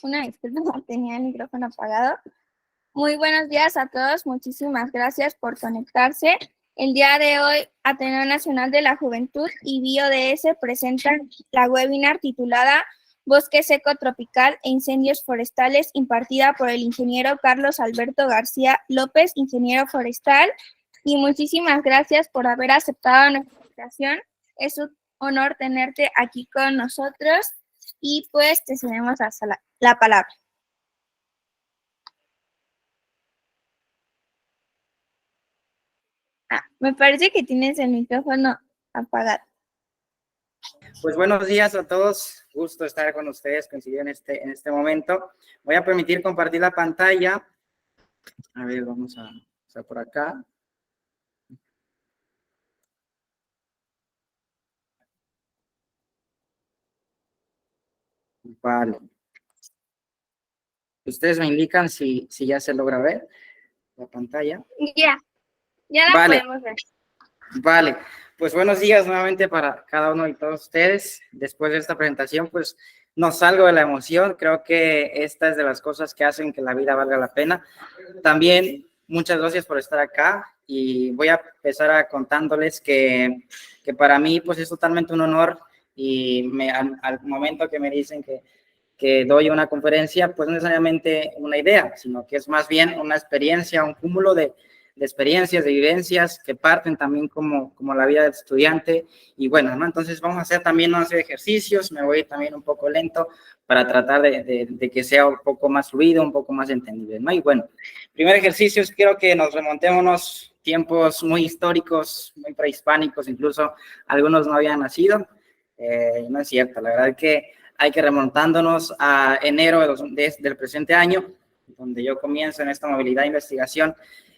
Una disculpa, tenía el micrófono apagado. Muy buenos días a todos, muchísimas gracias por conectarse. El día de hoy, Ateneo Nacional de la Juventud y BioDS presentan la webinar titulada Bosque Seco Tropical e Incendios Forestales, impartida por el ingeniero Carlos Alberto García López, ingeniero forestal. Y muchísimas gracias por haber aceptado nuestra invitación. Es un honor tenerte aquí con nosotros y pues te cedemos hasta la palabra. Me parece que tienes el micrófono apagado. Pues buenos días a todos, gusto estar con ustedes, coincidir en este momento. Voy a permitir compartir la pantalla. A ver, vamos a estar por acá. Vale. Ustedes me indican si ya se logra ver la pantalla. Ya la podemos ver. Vale, pues buenos días nuevamente para cada uno y todos ustedes. Después de esta presentación, pues no salgo de la emoción. Creo que esta es de las cosas que hacen que la vida valga la pena. También muchas gracias por estar acá y voy a empezar contándoles que para mí pues es totalmente un honor y al momento que me dicen que doy una conferencia, pues no necesariamente una idea, sino que es más bien una experiencia, un cúmulo de experiencias, de vivencias que parten también como la vida del estudiante. Y bueno, ¿no? Entonces vamos a hacer también una serie de ejercicios, me voy también un poco lento para tratar de que sea un poco más fluido, un poco más entendible, ¿no? Y bueno, primer ejercicio, quiero que nos remontemos unos tiempos muy históricos, muy prehispánicos, incluso algunos no habían nacido. No es cierto, la verdad es que hay que remontándonos a enero del presente año, donde yo comienzo en esta movilidad de investigación.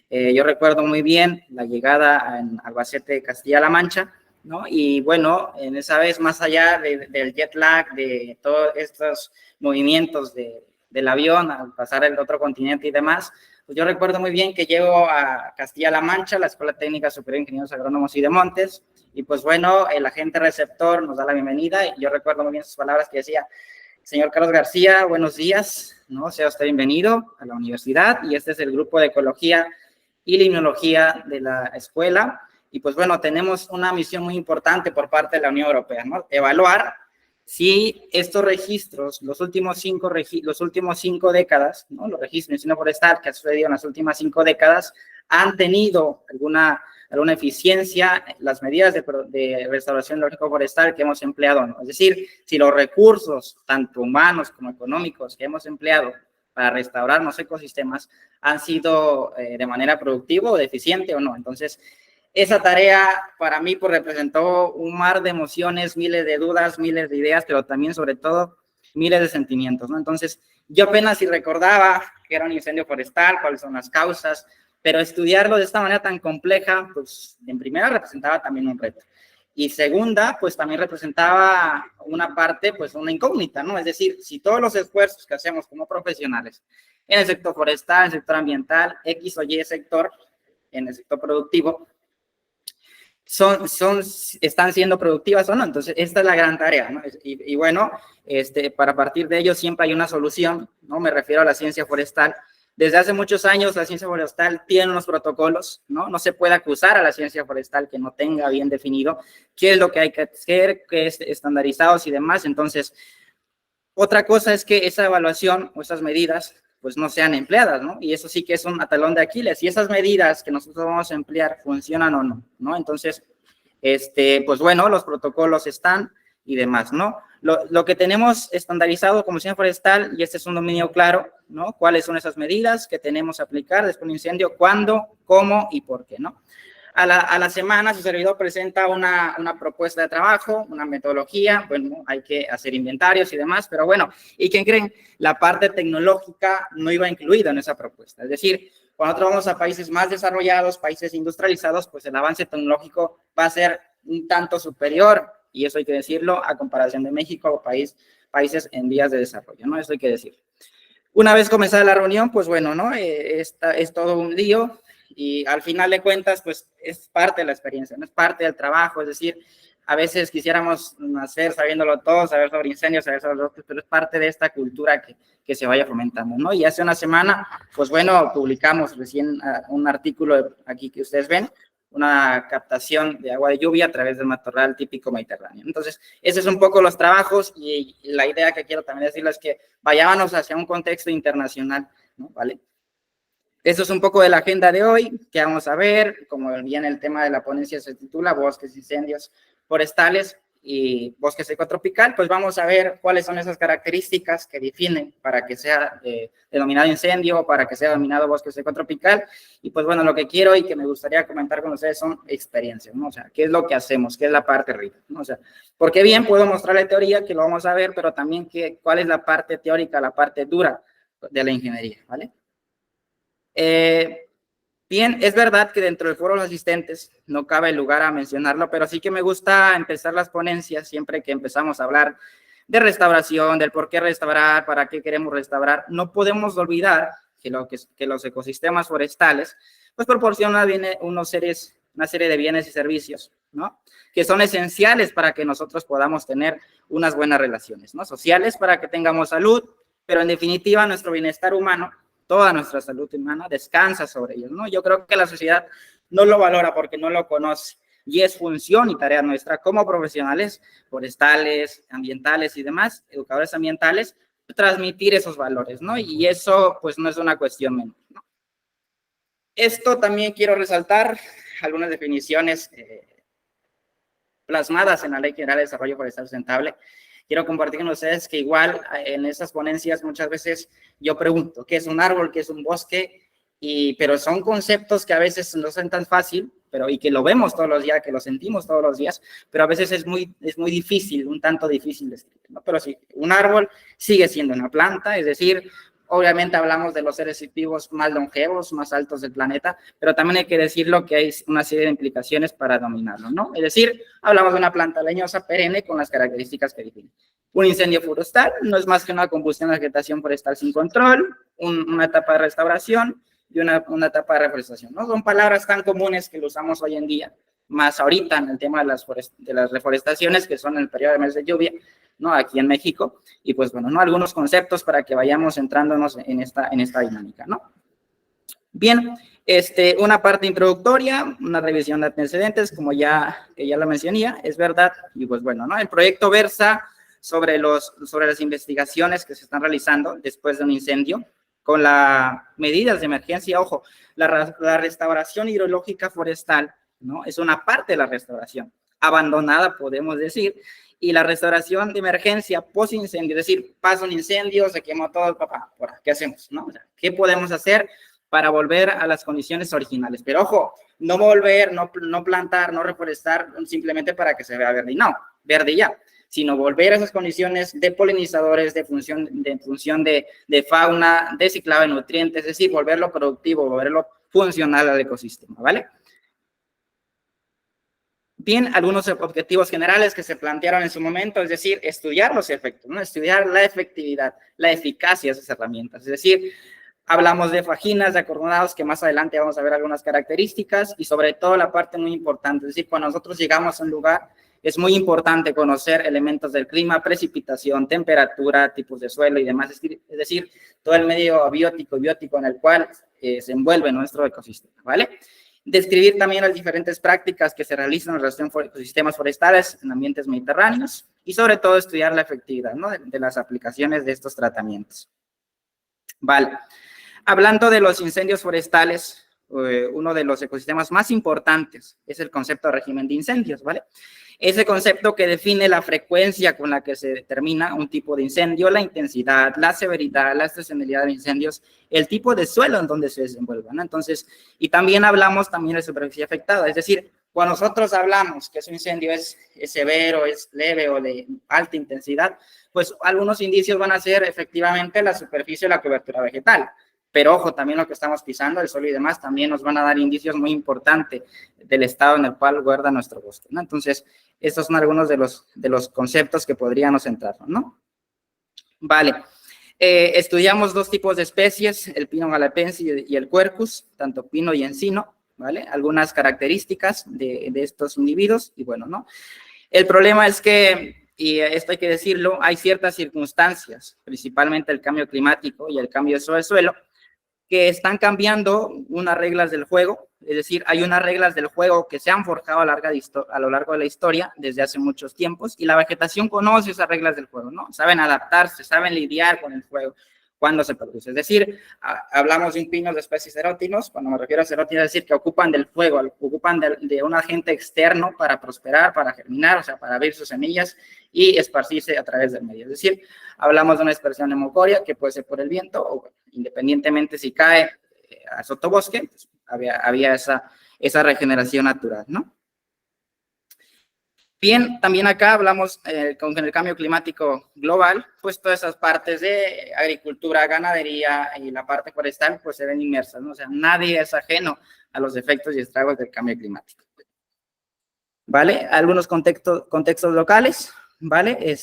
Yo recuerdo muy bien la llegada en Albacete, Castilla-La Mancha, ¿no? Y bueno, en esa vez, más allá del jet lag, de todos estos movimientos del avión al pasar el otro continente y demás, pues yo recuerdo muy bien que llego a Castilla-La Mancha, la Escuela Técnica Superior de Ingenieros Agrónomos y de Montes, y pues bueno, el agente receptor nos da la bienvenida, y yo recuerdo muy bien sus palabras que decía: señor Carlos García, buenos días, ¿no? Sea usted bienvenido a la universidad, y este es el grupo de Ecología y Limnología de la escuela, y pues bueno, tenemos una misión muy importante por parte de la Unión Europea, ¿no? Evaluar si estos registros, los últimos cinco décadas, ¿no? Los registros de incendio forestal que ha sucedido en las últimas 5 décadas, han tenido alguna eficiencia en las medidas de restauración lógico-forestal que hemos empleado, ¿no? Es decir, si los recursos, tanto humanos como económicos, que hemos empleado para restaurar los ecosistemas han sido de manera productiva o deficiente o no. Entonces, esa tarea para mí pues representó un mar de emociones, miles de dudas, miles de ideas, pero también sobre todo miles de sentimientos, ¿no? Entonces, yo apenas si recordaba que era un incendio forestal, cuáles son las causas, pero estudiarlo de esta manera tan compleja, pues en primera representaba también un reto. Y segunda, pues también representaba una parte, pues una incógnita, ¿no? Es decir, si todos los esfuerzos que hacemos como profesionales en el sector forestal, en el sector ambiental, X o Y sector, en el sector productivo, están siendo productivas o no. Entonces, esta es la gran tarea, ¿no? Y bueno, para partir de ello siempre hay una solución, ¿no? Me refiero a la ciencia forestal. Desde hace muchos años la ciencia forestal tiene unos protocolos, ¿no? No se puede acusar a la ciencia forestal que no tenga bien definido qué es lo que hay que hacer, qué es estandarizados y demás. Entonces, otra cosa es que esa evaluación o esas medidas pues no sean empleadas, ¿no? Y eso sí que es un talón de Aquiles. Y esas medidas que nosotros vamos a emplear funcionan o no, ¿no? Entonces, pues bueno, los protocolos están y demás, ¿no? Lo que tenemos estandarizado como ciencia forestal, y este es un dominio claro, ¿no? ¿Cuáles son esas medidas que tenemos que aplicar después de un incendio? ¿Cuándo? ¿Cómo? ¿Y por qué? ¿No? A la semana su servidor presenta una propuesta de trabajo, una metodología, bueno, hay que hacer inventarios y demás, pero bueno, ¿y quién creen? La parte tecnológica no iba incluida en esa propuesta. Es decir, cuando nosotros vamos a países más desarrollados, países industrializados, pues el avance tecnológico va a ser un tanto superior, y eso hay que decirlo, a comparación de México o países en vías de desarrollo, ¿no? Eso hay que decirlo. Una vez comenzada la reunión, pues bueno, ¿no? Es todo un lío, y al final de cuentas, pues es parte de la experiencia, no es parte del trabajo. Es decir, a veces quisiéramos nacer sabiéndolo todo, saber sobre incendios, saber sobre bosques, pero es parte de esta cultura que se vaya fomentando, ¿no? Y hace una semana, pues bueno, publicamos recién un artículo aquí que ustedes ven, una captación de agua de lluvia a través del matorral típico mediterráneo. Entonces, esos son un poco los trabajos y la idea que quiero también decirles es que vayámonos hacia un contexto internacional, ¿no? ¿Vale? Eso es un poco de la agenda de hoy, que vamos a ver, como bien el tema de la ponencia se titula Bosques, Incendios Forestales y Bosque Seco Tropical, pues vamos a ver cuáles son esas características que definen para que sea denominado incendio o para que sea denominado Bosque Seco Tropical. Y pues bueno, lo que quiero y que me gustaría comentar con ustedes son experiencias, ¿no? O sea, ¿qué es lo que hacemos? ¿Qué es la parte rica? ¿No? O sea, porque bien puedo mostrar la teoría, que lo vamos a ver, pero también cuál es la parte teórica, la parte dura de la ingeniería, ¿vale? Bien, es verdad que dentro del foro de los asistentes no cabe lugar a mencionarlo, pero sí que me gusta empezar las ponencias siempre que empezamos a hablar de restauración, del por qué restaurar, para qué queremos restaurar. No podemos olvidar que los ecosistemas forestales pues proporcionan una serie de bienes y servicios, ¿no? Que son esenciales para que nosotros podamos tener unas buenas relaciones, ¿no? Sociales para que tengamos salud, pero en definitiva nuestro bienestar humano, toda nuestra salud humana descansa sobre ellos, ¿no? Yo creo que la sociedad no lo valora porque no lo conoce y es función y tarea nuestra como profesionales forestales, ambientales y demás, educadores ambientales, transmitir esos valores, ¿no? Y eso pues no es una cuestión menor, ¿no? Esto también quiero resaltar algunas definiciones plasmadas en la Ley General de Desarrollo Forestal Sustentable. Quiero compartir con ustedes que igual en esas ponencias muchas veces yo pregunto, ¿qué es un árbol? ¿Qué es un bosque? Pero son conceptos que a veces no son tan fácil, y que lo vemos todos los días, que lo sentimos todos los días, pero a veces es muy difícil, un tanto difícil de escribir, ¿no? Pero sí, un árbol sigue siendo una planta, es decir, obviamente hablamos de los seres vivos más longevos, más altos del planeta, pero también hay que decirlo que hay una serie de implicaciones para dominarlo, ¿no? Es decir, hablamos de una planta leñosa perenne con las características que definen. Un incendio forestal no es más que una combustión de vegetación forestal sin control, una etapa de restauración y una etapa de reforestación, ¿no? Son palabras tan comunes que lo usamos hoy en día, más ahorita en el tema de las reforestaciones, que son en el periodo de meses de lluvia, ¿no? Aquí en México, y pues bueno, ¿no? Algunos conceptos para que vayamos entrándonos en esta dinámica, ¿no? Bien, una parte introductoria, una revisión de antecedentes, como ya lo mencioné, es verdad, y pues bueno, ¿no? El proyecto versa sobre las investigaciones que se están realizando después de un incendio, con las medidas de emergencia. Ojo, la restauración hidrológica forestal, ¿no? Es una parte de la restauración, abandonada, podemos decir, y la restauración de emergencia post-incendio, es decir, pasa un incendio, se quemó todo, ¿qué hacemos? ¿No? O sea, ¿qué podemos hacer para volver a las condiciones originales? Pero ojo, no volver, no plantar, no reforestar simplemente para que se vea verde, no, verde ya, sino volver a esas condiciones de polinizadores, de función de fauna, de ciclado de nutrientes, es decir, volverlo productivo, volverlo funcional al ecosistema, ¿vale? Bien, algunos objetivos generales que se plantearon en su momento, es decir, estudiar los efectos, ¿no? Estudiar la efectividad, la eficacia de esas herramientas, es decir, hablamos de fajinas, de acordonados, que más adelante vamos a ver algunas características, y sobre todo la parte muy importante, es decir, cuando nosotros llegamos a un lugar, es muy importante conocer elementos del clima, precipitación, temperatura, tipos de suelo y demás, es decir, todo el medio biótico en el cual se envuelve nuestro ecosistema, ¿vale? Describir también las diferentes prácticas que se realizan en relación con ecosistemas forestales en ambientes mediterráneos y sobre todo estudiar la efectividad, ¿no? de las aplicaciones de estos tratamientos. Vale. Hablando de los incendios forestales, uno de los ecosistemas más importantes es el concepto de régimen de incendios, ¿vale? Ese concepto que define la frecuencia con la que se determina un tipo de incendio, la intensidad, la severidad, la estacionalidad de incendios, el tipo de suelo en donde se desenvuelvan, ¿no? Entonces, y también hablamos de superficie afectada, es decir, cuando nosotros hablamos que un incendio es severo, es leve o de alta intensidad, pues algunos indicios van a ser efectivamente la superficie o la cobertura vegetal. Pero ojo, también lo que estamos pisando, el suelo y demás, también nos van a dar indicios muy importantes del estado en el cual guarda nuestro bosque, ¿no? Entonces, estos son algunos de los conceptos que podríamos entrar, ¿no? Vale. Estudiamos dos tipos de especies, el pino galapense y el quercus, tanto pino y encino, ¿vale? Algunas características de estos individuos, y bueno, ¿no? El problema es que, y esto hay que decirlo, hay ciertas circunstancias, principalmente el cambio climático y el cambio de uso del suelo, que están cambiando unas reglas del juego, es decir, hay unas reglas del juego que se han forjado a lo largo de la historia desde hace muchos tiempos, y la vegetación conoce esas reglas del juego, ¿no? Saben adaptarse, saben lidiar con el fuego cuando se produce. Es decir, hablamos de un pino de especies erótinos, cuando me refiero a erótinos, es decir, que ocupan del fuego, ocupan de un agente externo para prosperar, para germinar, o sea, para abrir sus semillas y esparcirse a través del medio. Es decir, hablamos de una dispersión hemocoria que puede ser por el viento o independientemente si cae a sotobosque, pues había esa regeneración natural, ¿no? Bien, también acá hablamos con el cambio climático global, pues todas esas partes de agricultura, ganadería y la parte forestal, pues se ven inmersas, ¿no? O sea, nadie es ajeno a los efectos y estragos del cambio climático. ¿Vale? Algunos contextos locales, ¿vale?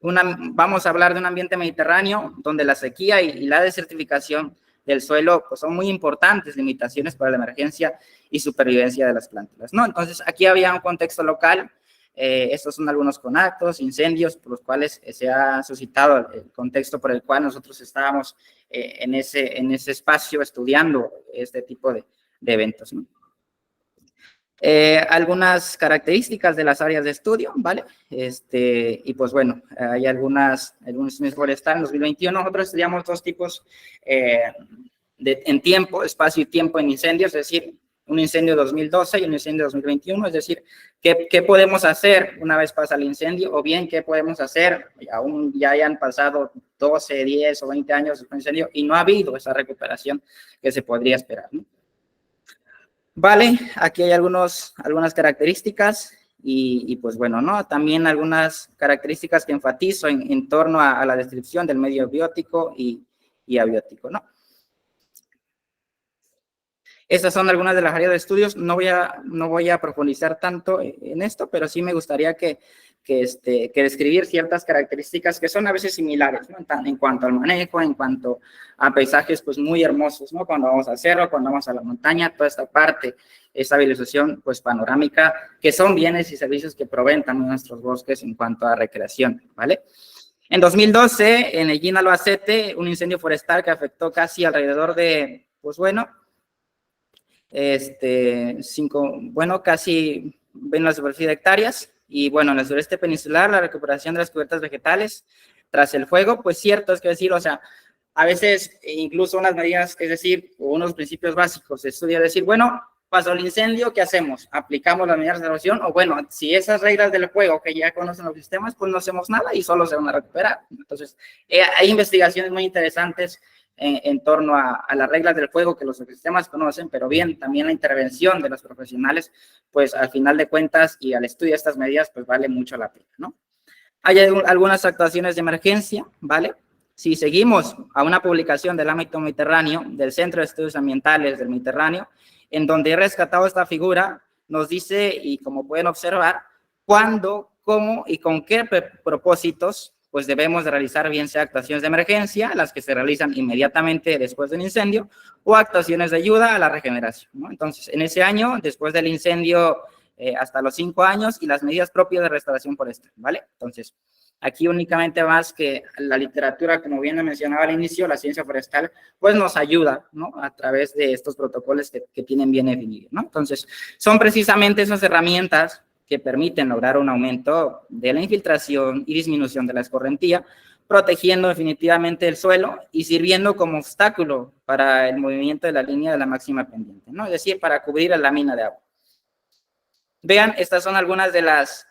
Vamos a hablar de un ambiente mediterráneo donde la sequía y la desertificación del suelo pues son muy importantes limitaciones para la emergencia y supervivencia de las plantas, ¿no? Entonces, aquí había un contexto local. Estos son algunos conatos, incendios, por los cuales se ha suscitado el contexto por el cual nosotros estábamos en ese espacio estudiando este tipo de eventos, ¿no? Algunas características de las áreas de estudio, ¿vale? Y pues bueno, hay algunos forestales en 2021. Nosotros estudiamos dos tipos en tiempo, espacio y tiempo en incendios, es decir, un incendio 2012 y un incendio 2021, es decir, ¿qué podemos hacer una vez pasa el incendio? O bien, ¿qué podemos hacer? Aún ya hayan pasado 12, 10 o 20 años del incendio y no ha habido esa recuperación que se podría esperar, ¿no? Vale, aquí hay algunas características y pues bueno, ¿no? También algunas características que enfatizo en torno a la descripción del medio biótico y abiótico, ¿no? Estas son algunas de las áreas de estudios. No voy a profundizar tanto en esto, pero sí me gustaría que describir ciertas características que son a veces similares, ¿no? En cuanto al manejo, en cuanto a paisajes pues muy hermosos, ¿no? Cuando vamos al cerro, cuando vamos a la montaña, toda esta parte, esta visualización pues panorámica, que son bienes y servicios que proveen también nuestros bosques en cuanto a recreación, ¿vale? En 2012, en el Albacete, un incendio forestal que afectó casi alrededor de, pues bueno, casi ven la superficie de hectáreas, y bueno, en el sureste peninsular, la recuperación de las cubiertas vegetales tras el fuego, pues cierto, es que decir, o sea, a veces incluso unas medidas, es decir, unos principios básicos se estudia, decir, bueno, pasó el incendio, ¿qué hacemos? ¿Aplicamos las medidas de salvación? O bueno, si esas reglas del juego que ya conocen los sistemas, pues no hacemos nada y solo se van a recuperar. Entonces, hay investigaciones muy interesantes en torno a las reglas del juego que los sistemas conocen, pero bien, también la intervención de los profesionales, pues al final de cuentas y al estudio de estas medidas, pues vale mucho la pena, ¿no? Hay algunas actuaciones de emergencia, ¿vale? Si seguimos a una publicación del ámbito mediterráneo, del Centro de Estudios Ambientales del Mediterráneo, en donde he rescatado esta figura, nos dice, y como pueden observar, cuándo, cómo y con qué propósitos pues debemos de realizar bien sea actuaciones de emergencia, las que se realizan inmediatamente después del incendio, o actuaciones de ayuda a la regeneración, ¿no? Entonces, en ese año, después del incendio, hasta los 5 años, y las medidas propias de restauración forestal, ¿vale? Entonces, aquí únicamente más que la literatura, como bien mencionaba al inicio, la ciencia forestal, pues nos ayuda, ¿no? A través de estos protocolos que tienen bien definidos, ¿no? Entonces, son precisamente esas herramientas que permiten lograr un aumento de la infiltración y disminución de la escorrentía, protegiendo definitivamente el suelo y sirviendo como obstáculo para el movimiento de la línea de la máxima pendiente, ¿no? Es decir, para cubrir la lámina de agua. Vean, estas son algunas de las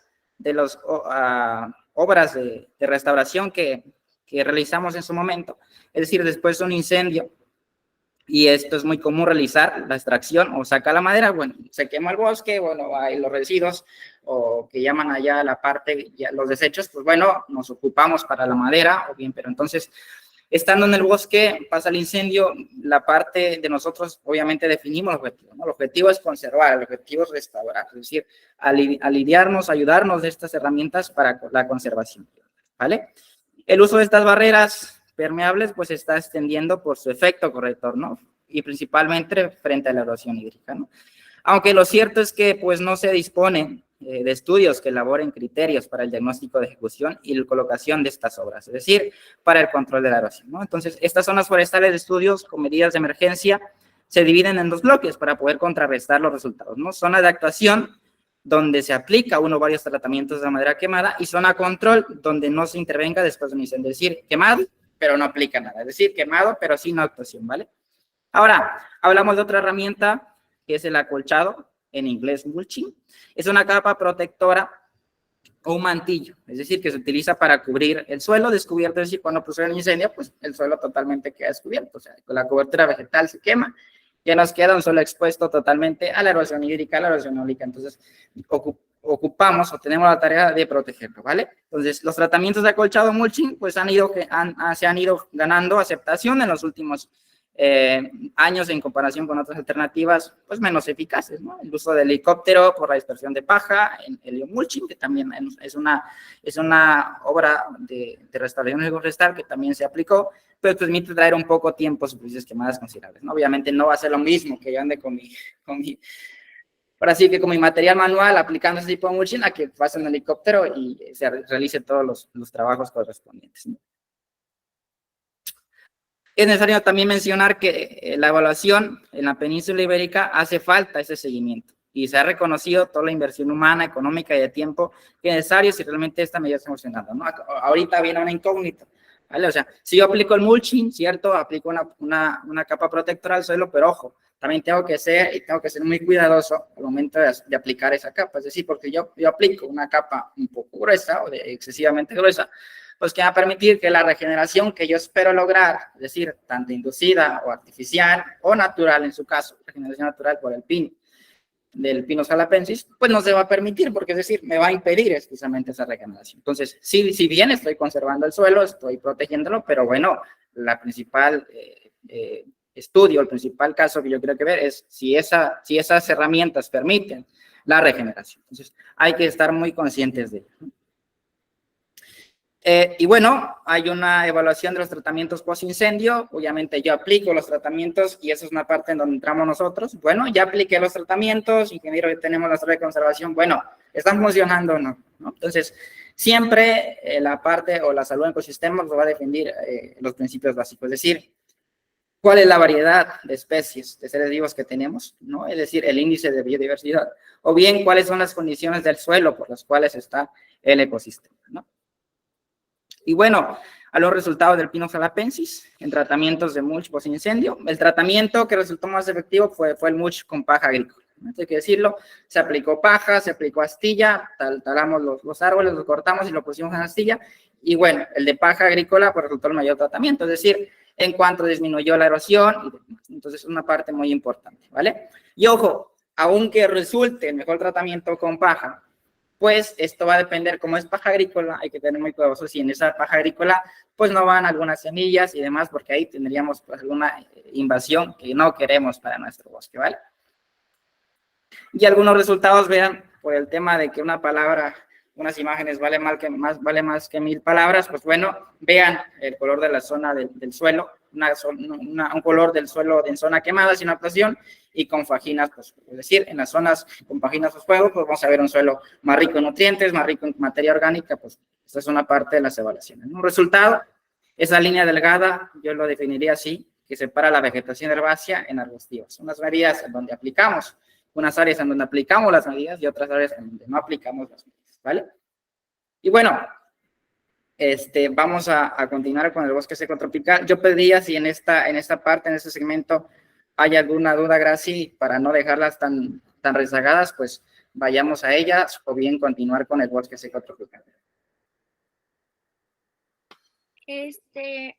obras de restauración que realizamos en su momento, es decir, después de un incendio, y esto es muy común realizar, la extracción o saca la madera, bueno, se quema el bosque, bueno, hay los residuos, o que llaman allá la parte, ya los desechos, pues bueno, nos ocupamos para la madera, o bien, pero entonces, estando en el bosque, pasa el incendio, la parte de nosotros, obviamente, definimos el objetivo, ¿no? El objetivo es conservar, el objetivo es restaurar, es decir, aliviarnos, ayudarnos de estas herramientas para la conservación, ¿vale? El uso de estas barreras permeables, pues, se está extendiendo por su efecto corrector, ¿no? Y principalmente frente a la erosión hídrica, ¿no? Aunque lo cierto es que, pues, no se dispone de estudios que elaboren criterios para el diagnóstico de ejecución y la colocación de estas obras, es decir, para el control de la erosión, ¿no? Entonces, estas zonas forestales de estudios con medidas de emergencia se dividen en 2 bloques para poder contrarrestar los resultados, ¿no? Zona de actuación, donde se aplica uno o varios tratamientos de la madera quemada, y zona control, donde no se intervenga después de un incendio, es decir, quemado, pero no aplica nada, es decir, quemado, pero sin actuación, ¿vale? Ahora, hablamos de otra herramienta, que es el acolchado, en inglés mulching. Es una capa protectora o un mantillo, es decir, que se utiliza para cubrir el suelo descubierto, es decir, cuando procede un incendio, pues el suelo totalmente queda descubierto, o sea, con la cobertura vegetal se quema, ya nos queda un suelo expuesto totalmente a la erosión hídrica, a la erosión eólica, entonces ocupamos o tenemos la tarea de protegerlo, ¿vale? Entonces, los tratamientos de acolchado mulching, pues se han ido ganando aceptación en los últimos años en comparación con otras alternativas pues menos eficaces, ¿no? El uso del helicóptero por la dispersión de paja, el heliomulching, que también es una obra de restauración forestal que también se aplicó, pero permite traer un poco tiempo superficies quemadas considerables, ¿no? Obviamente no va a ser lo mismo que yo ande con mi ahora sí que con mi material manual aplicando ese tipo de mulching a que pase en el helicóptero y se realice todos los trabajos correspondientes, ¿no? Es necesario también mencionar que la evaluación en la península ibérica hace falta ese seguimiento y se ha reconocido toda la inversión humana, económica y de tiempo que es necesario si realmente esta medida está funcionando, ¿no? Ahorita viene una incógnita, ¿vale? O sea, si yo aplico el mulching, ¿cierto? Aplico una capa protectora al suelo, pero ojo, también tengo que ser muy cuidadoso al momento de aplicar esa capa, es decir, porque yo aplico una capa un poco gruesa o excesivamente gruesa, pues que va a permitir que la regeneración que yo espero lograr, es decir, tanto inducida o artificial o natural en su caso, regeneración natural por el pino, del Pinus halapensis, pues no se va a permitir, porque es decir, me va a impedir precisamente esa regeneración. Entonces, si bien estoy conservando el suelo, estoy protegiéndolo, pero bueno, la principal estudio, el principal caso que yo creo que ver es si esas herramientas permiten la regeneración. Entonces, hay que estar muy conscientes de ello. Y bueno, hay una evaluación de los tratamientos post-incendio. Obviamente yo aplico los tratamientos y esa es una parte en donde entramos nosotros. Bueno, ya apliqué los tratamientos, ingeniero, ya tenemos la historia de conservación. Bueno, ¿están funcionando o no? Entonces, siempre la parte o la salud en ecosistemas lo va a definir los principios básicos. Es decir, ¿cuál es la variedad de especies de seres vivos que tenemos? ¿No? Es decir, el índice de biodiversidad. O bien, ¿cuáles son las condiciones del suelo por las cuales está el ecosistema? ¿No? Y bueno, a los resultados del Pinus halapensis en tratamientos de mulch post-incendio. El tratamiento que resultó más efectivo fue el mulch con paja agrícola. ¿No? Hay que decirlo, se aplicó paja, se aplicó astilla, talamos los árboles, los cortamos y lo pusimos en astilla. Y bueno, el de paja agrícola pues, resultó el mayor tratamiento, es decir, en cuanto disminuyó la erosión. Entonces, es una parte muy importante, ¿vale? Y ojo, aunque resulte el mejor tratamiento con paja, pues esto va a depender, como es paja agrícola, hay que tener muy cuidadoso si en esa paja agrícola pues no van algunas semillas y demás, porque ahí tendríamos pues alguna invasión que no queremos para nuestro bosque, ¿vale? Y algunos resultados, vean, por el tema de que una palabra, unas imágenes vale más que 1000 palabras, pues bueno, vean el color de la zona del suelo, un color del suelo en zona quemada sin actuación y con fajinas, pues es decir, en las zonas con fajinas o fuego, pues vamos a ver un suelo más rico en nutrientes, más rico en materia orgánica, pues esta es una parte de las evaluaciones. Un resultado, esa línea delgada, yo lo definiría así, que separa la vegetación herbácea en arbustivas. Unas medidas en donde aplicamos, unas áreas en donde aplicamos las medidas y otras áreas en donde no aplicamos las medidas, ¿vale? Y bueno, vamos a continuar con el bosque seco tropical. Yo pediría si en esta parte, en este segmento, hay alguna duda, Graci, para no dejarlas tan rezagadas, pues vayamos a ellas o bien continuar con el bosque seco tropical.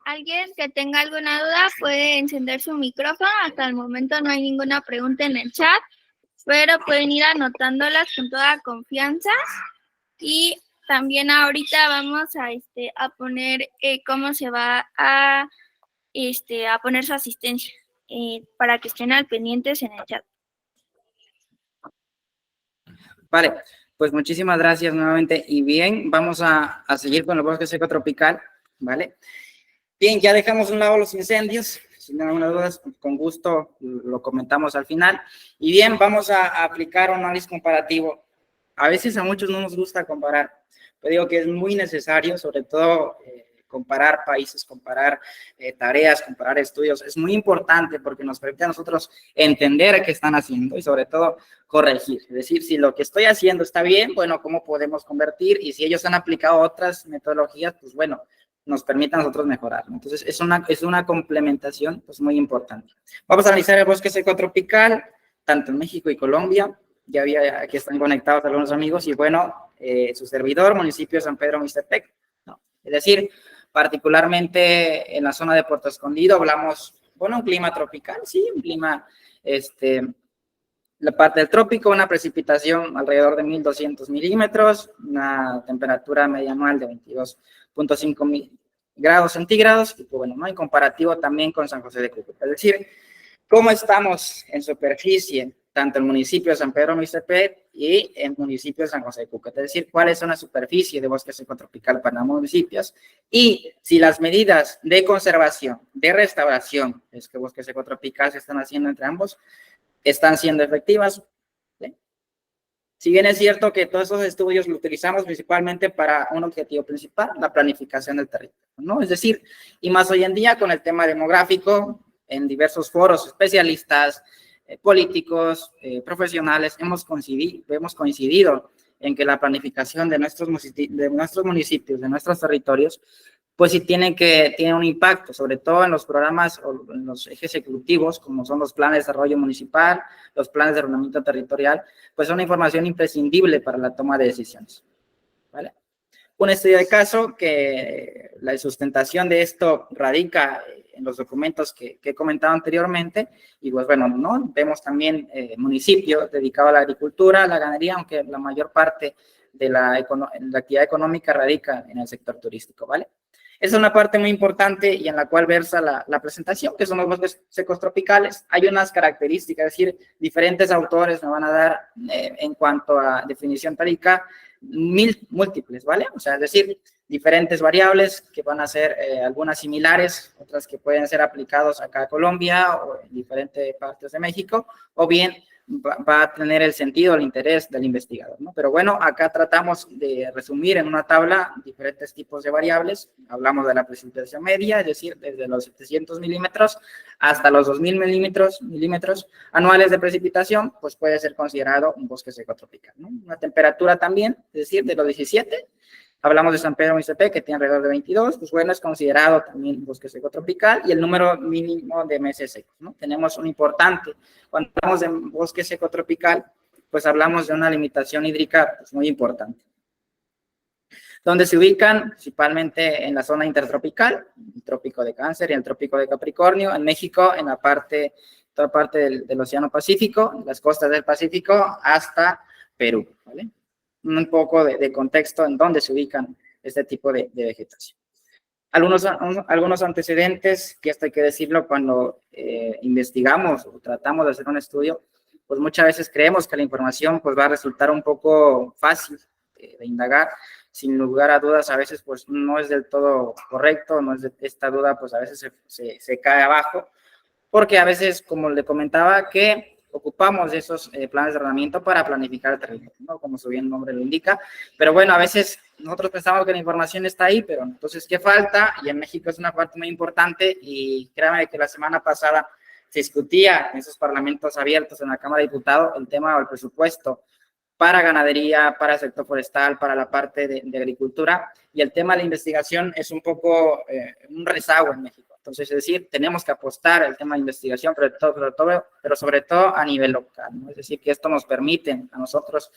Alguien que tenga alguna duda puede encender su micrófono. Hasta el momento no hay ninguna pregunta en el chat, pero pueden ir anotándolas con toda confianza. Y también ahorita vamos a poner cómo se va a poner su asistencia para que estén al pendientes en el chat. Vale, pues muchísimas gracias nuevamente. Y bien, vamos a seguir con el bosque seco tropical, ¿vale? Bien, ya dejamos a un lado los incendios. Si no hay alguna duda, con gusto lo comentamos al final. Y bien, vamos a aplicar un análisis comparativo A veces a muchos no nos gusta comparar, pero digo que es muy necesario, sobre todo comparar países, comparar tareas, comparar estudios. Es muy importante porque nos permite a nosotros entender qué están haciendo y sobre todo corregir. Es decir, si lo que estoy haciendo está bien, bueno, ¿cómo podemos convertir? Y si ellos han aplicado otras metodologías, pues bueno, nos permite a nosotros mejorar. Entonces, es una complementación pues muy importante. Vamos a analizar el bosque seco tropical, tanto en México y Colombia. Aquí están conectados algunos amigos y bueno, su servidor, municipio de San Pedro Mixtepec, ¿no? Es decir, particularmente en la zona de Puerto Escondido hablamos, bueno, un clima tropical, sí, un clima, la parte del trópico, una precipitación alrededor de 1.200 milímetros, una temperatura media anual de 22.5 grados centígrados, y pues bueno, ¿no? En comparativo también con San José de Cúcuta. Es decir, ¿cómo estamos en superficie, tanto en el municipio de San Pedro Mixtepec y en el municipio de San José de Cúcuta? Es decir, ¿cuáles son las superficies de bosque seco tropical para ambos municipios? Y si las medidas de conservación, de restauración, es que bosque seco tropical se están haciendo entre ambos, están siendo efectivas. ¿Sí? Si bien es cierto que todos esos estudios lo utilizamos principalmente para un objetivo principal, la planificación del territorio, ¿no? Es decir, y más hoy en día con el tema demográfico, en diversos foros, especialistas, políticos, profesionales, hemos coincidido en que la planificación de nuestros municipios, de nuestros territorios, pues sí tiene un impacto, sobre todo en los programas o en los ejes ejecutivos, como son los planes de desarrollo municipal, los planes de ordenamiento territorial, pues son una información imprescindible para la toma de decisiones, ¿vale? Un estudio de caso que la sustentación de esto radica en los documentos que he comentado anteriormente, y pues bueno, ¿no? Vemos también municipios dedicados a la agricultura, a la ganadería, aunque la mayor parte de la actividad económica radica en el sector turístico, ¿vale? Esa es una parte muy importante y en la cual versa la presentación, que son los bosques secos tropicales. Hay unas características, es decir, diferentes autores me van a dar en cuanto a definición tárica, múltiples, ¿vale? O sea, es decir, diferentes variables que van a ser algunas similares, otras que pueden ser aplicados acá a Colombia o en diferentes partes de México, o bien va a tener el sentido, el interés del investigador, ¿no? Pero bueno, acá tratamos de resumir en una tabla diferentes tipos de variables. Hablamos de la precipitación media, es decir, desde los 700 milímetros hasta los 2.000 milímetros anuales de precipitación, pues puede ser considerado un bosque seco tropical, ¿no? Una temperatura también, es decir, de los 17. Hablamos de San Pedro Mixtepec, que tiene alrededor de 22, pues bueno, es considerado también bosque seco tropical, y el número mínimo de meses secos, ¿no? Tenemos un importante, cuando hablamos de bosque seco tropical, pues hablamos de una limitación hídrica pues, muy importante, donde se ubican principalmente en la zona intertropical, el trópico de Cáncer y el trópico de Capricornio, en México, en toda parte del Océano Pacífico, las costas del Pacífico, hasta Perú, ¿vale? Un poco de contexto en dónde se ubican este tipo de vegetación. Algunos antecedentes, que esto hay que decirlo cuando investigamos o tratamos de hacer un estudio, pues muchas veces creemos que la información pues va a resultar un poco fácil de indagar. Sin lugar a dudas, a veces pues no es del todo correcto, no es de esta duda pues a veces se cae abajo, porque a veces, como le comentaba, que ocupamos esos planes de ordenamiento para planificar el territorio, ¿no? Como su bien nombre lo indica, pero bueno, a veces nosotros pensamos que la información está ahí, pero entonces, ¿qué falta? Y en México es una parte muy importante, y créanme que la semana pasada se discutía en esos parlamentos abiertos en la Cámara de Diputados el tema del presupuesto para ganadería, para el sector forestal, para la parte de agricultura, y el tema de la investigación es un poco un rezago en México. Entonces, es decir, tenemos que apostar al tema de investigación, pero sobre todo a nivel local, ¿no? Es decir, que esto nos permite a nosotros,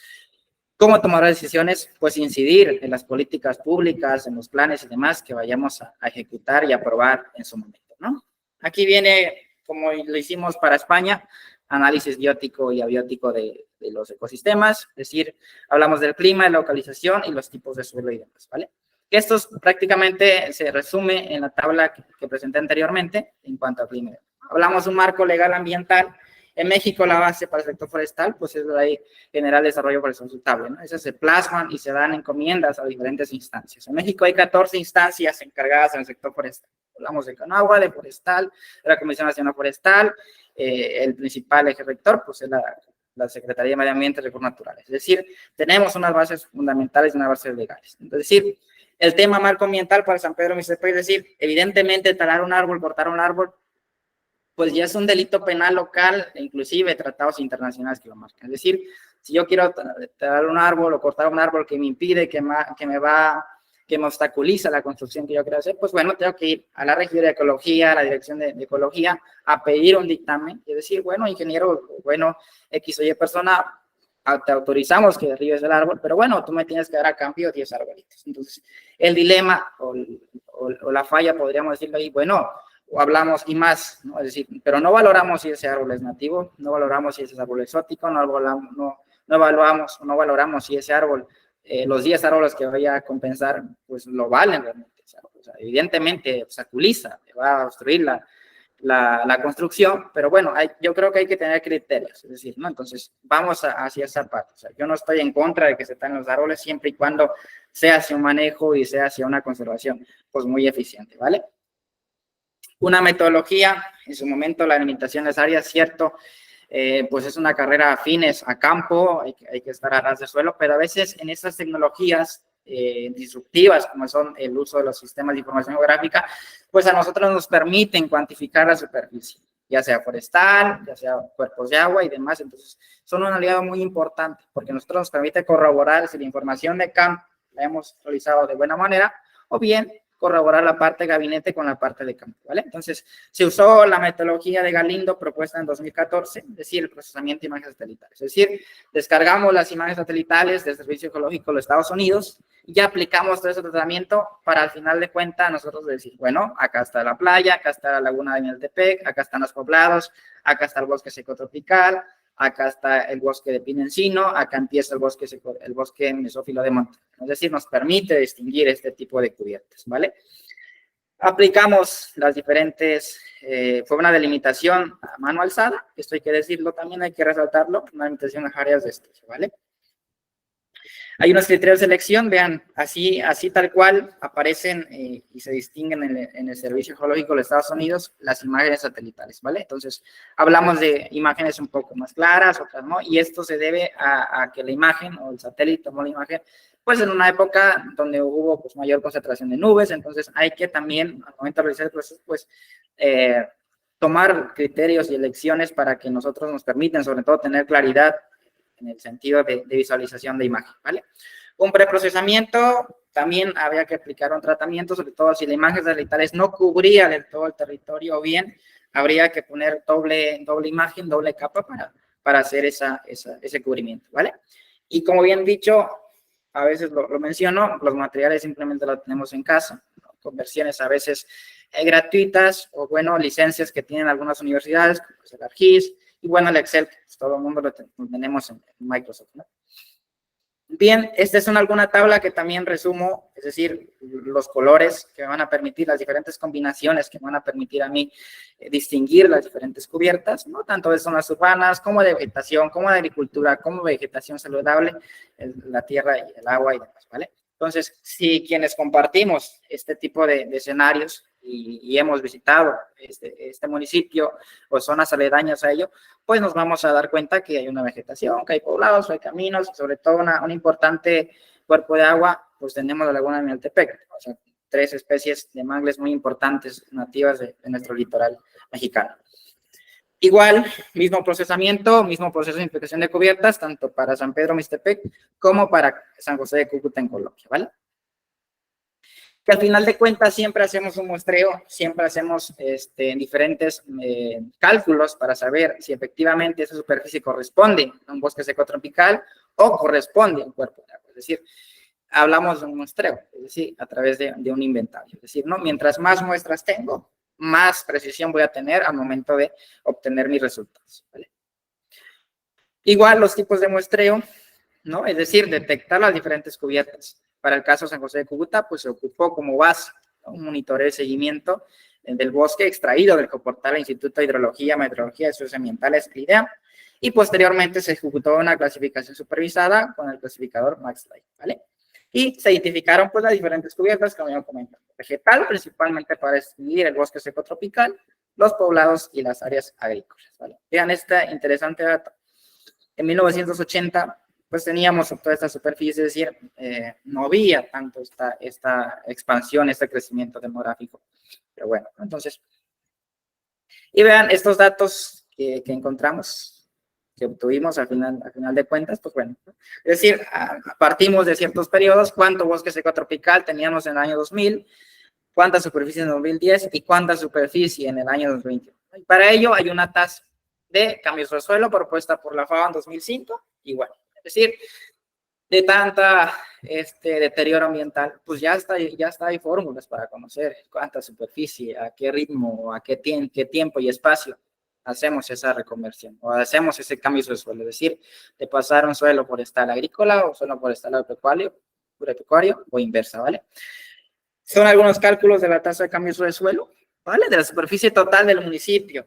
cómo tomar decisiones, pues incidir en las políticas públicas, en los planes y demás que vayamos a ejecutar y aprobar en su momento, ¿no? Aquí viene, como lo hicimos para España, análisis biótico y abiótico de los ecosistemas, es decir, hablamos del clima, de localización y los tipos de suelo y demás, ¿vale? Esto prácticamente se resume en la tabla que presenté anteriormente en cuanto al clima. Hablamos de un marco legal ambiental. En México la base para el sector forestal pues es la Ley General de Desarrollo Forestal Sustentable, ¿no? Esas se plasman y se dan encomiendas a diferentes instancias. En México hay 14 instancias encargadas en el sector forestal. Hablamos de Conagua, de Forestal, de la Comisión Nacional Forestal, el principal eje rector pues es la Secretaría de Medio Ambiente y Recursos Naturales. Es decir, tenemos unas bases fundamentales y unas bases legales. Es decir, el tema marco ambiental para San Pedro Mixtepec, es decir, evidentemente talar un árbol, cortar un árbol, pues ya es un delito penal local, e inclusive tratados internacionales que lo marcan. Es decir, si yo quiero talar un árbol o cortar un árbol que me impide, que me obstaculiza la construcción que yo quiero hacer, pues bueno, tengo que ir a la región de ecología, a la dirección de ecología, a pedir un dictamen y decir, bueno, ingeniero, bueno, X o Y persona, te autorizamos que derribes el árbol, pero bueno, tú me tienes que dar a cambio 10 arbolitos. Entonces, el dilema o la falla, podríamos decirlo ahí, bueno, o hablamos y más, ¿no? Es decir, pero no valoramos si ese árbol es nativo, no valoramos si ese árbol es exótico, no valoramos si ese árbol, los 10 árboles que voy a compensar, pues lo valen realmente. O sea, evidentemente obstaculiza, va a obstruir la construcción, pero bueno, yo creo que hay que tener criterios, es decir, ¿no? Entonces, vamos hacia esa parte. O sea, yo no estoy en contra de que se talen los árboles siempre y cuando sea hacia un manejo y sea hacia una conservación, pues muy eficiente, ¿vale? Una metodología, en su momento la limitación de las áreas, cierto, pues es una carrera afines a campo, hay que estar a ras de suelo, pero a veces en estas tecnologías disruptivas, como son el uso de los sistemas de información geográfica, pues a nosotros nos permiten cuantificar la superficie, ya sea forestal, ya sea cuerpos de agua y demás. Entonces, son un aliado muy importante, porque nosotros nos permite corroborar si la información de campo la hemos realizado de buena manera, o bien corroborar la parte de gabinete con la parte de campo, ¿vale? Entonces, se usó la metodología de Galindo propuesta en 2014, es decir, el procesamiento de imágenes satelitales. Es decir, descargamos las imágenes satelitales del Servicio Geológico de los Estados Unidos y ya aplicamos todo ese tratamiento para, al final de cuentas, nosotros decir, bueno, acá está la playa, acá está la laguna de Minaltepec, acá están los poblados, acá está el bosque seco tropical, acá está el bosque de pino encino, acá empieza el bosque mesófilo de monte. Es decir, nos permite distinguir este tipo de cubiertas, ¿vale? Aplicamos las diferentes, fue una delimitación a mano alzada, esto hay que decirlo también, hay que resaltarlo, una delimitación a áreas de estudio, ¿vale? Hay unos criterios de selección, vean, así tal cual aparecen y se distinguen en el Servicio Geológico de los Estados Unidos las imágenes satelitales, ¿vale? Entonces, hablamos de imágenes un poco más claras, otras no, y esto se debe a que la imagen o el satélite tomó la imagen, pues en una época donde hubo pues, mayor concentración de nubes, entonces hay que también, al momento de realizar el proceso, pues, tomar criterios y elecciones para que nosotros nos permitan, sobre todo, tener claridad en el sentido de visualización de imagen, ¿vale? Un preprocesamiento, también había que aplicar un tratamiento, sobre todo si la imagen satelital no cubría del todo el territorio, o bien habría que poner doble imagen, doble capa para hacer ese cubrimiento, ¿vale? Y como bien dicho, a veces lo menciono, los materiales simplemente los tenemos en casa, ¿no? Con versiones a veces gratuitas, o bueno, licencias que tienen algunas universidades, como el ArcGIS, y bueno, el Excel, pues todo el mundo lo tenemos en Microsoft, ¿no? Bien, esta es alguna tabla que también resumo, es decir, los colores que me van a permitir, las diferentes combinaciones que me van a permitir a mí distinguir las diferentes cubiertas, ¿no? Tanto de zonas urbanas, como de vegetación, como de agricultura, como vegetación saludable, la tierra y el agua y demás, ¿vale? Entonces, si quienes compartimos este tipo de escenarios y hemos visitado este municipio o zonas aledañas a ello, pues nos vamos a dar cuenta que hay una vegetación, que hay poblados, hay caminos, y sobre todo un importante cuerpo de agua, pues tenemos la laguna de Minaltepec, o sea, 3 especies de mangles muy importantes nativas de nuestro litoral mexicano. Igual, mismo procesamiento, mismo proceso de infiltración de cubiertas, tanto para San Pedro Mixtepec como para San José de Cúcuta en Colombia, ¿vale? Que al final de cuentas siempre hacemos un muestreo, siempre hacemos diferentes cálculos para saber si efectivamente esa superficie corresponde a un bosque seco tropical o corresponde a un cuerpo de agua. Es decir, hablamos de un muestreo, es decir, a través de un inventario. Es decir, ¿no? Mientras más muestras tengo, más precisión voy a tener al momento de obtener mis resultados, ¿vale? Igual los tipos de muestreo, ¿no? Es decir, detectar las diferentes cubiertas. Para el caso de San José de Cúcuta, pues se ocupó como base, ¿no? Un monitoreo de seguimiento del bosque extraído del coportal del Instituto de Hidrología, Meteorología y Estudios Ambientales, IDEA, y posteriormente se ejecutó una clasificación supervisada con el clasificador MaxLight, ¿vale? Y se identificaron pues las diferentes cubiertas, como ya comentado, vegetal, principalmente para distinguir el bosque seco tropical, los poblados y las áreas agrícolas, ¿vale? Vean este interesante dato. En 1980, pues teníamos toda esta superficie, es decir, no había tanto esta expansión, este crecimiento demográfico. Pero bueno, entonces, y vean estos datos que encontramos, que obtuvimos al final de cuentas, pues bueno, es decir, partimos de ciertos periodos, cuánto bosque seco tropical teníamos en el año 2000, cuánta superficie en 2010 y cuánta superficie en el año 2021. Y para ello hay una tasa de cambios de suelo propuesta por la FAO en 2005, igual. Es decir, de tanta deterioro ambiental, pues ya hay fórmulas para conocer cuánta superficie, a qué ritmo, a qué tiempo y espacio hacemos esa reconversión o hacemos ese cambio de suelo. Es decir, de pasar un suelo forestal agrícola o suelo forestal agropecuario o inversa, ¿vale? Son algunos cálculos de la tasa de cambio de suelo, ¿vale? De la superficie total del municipio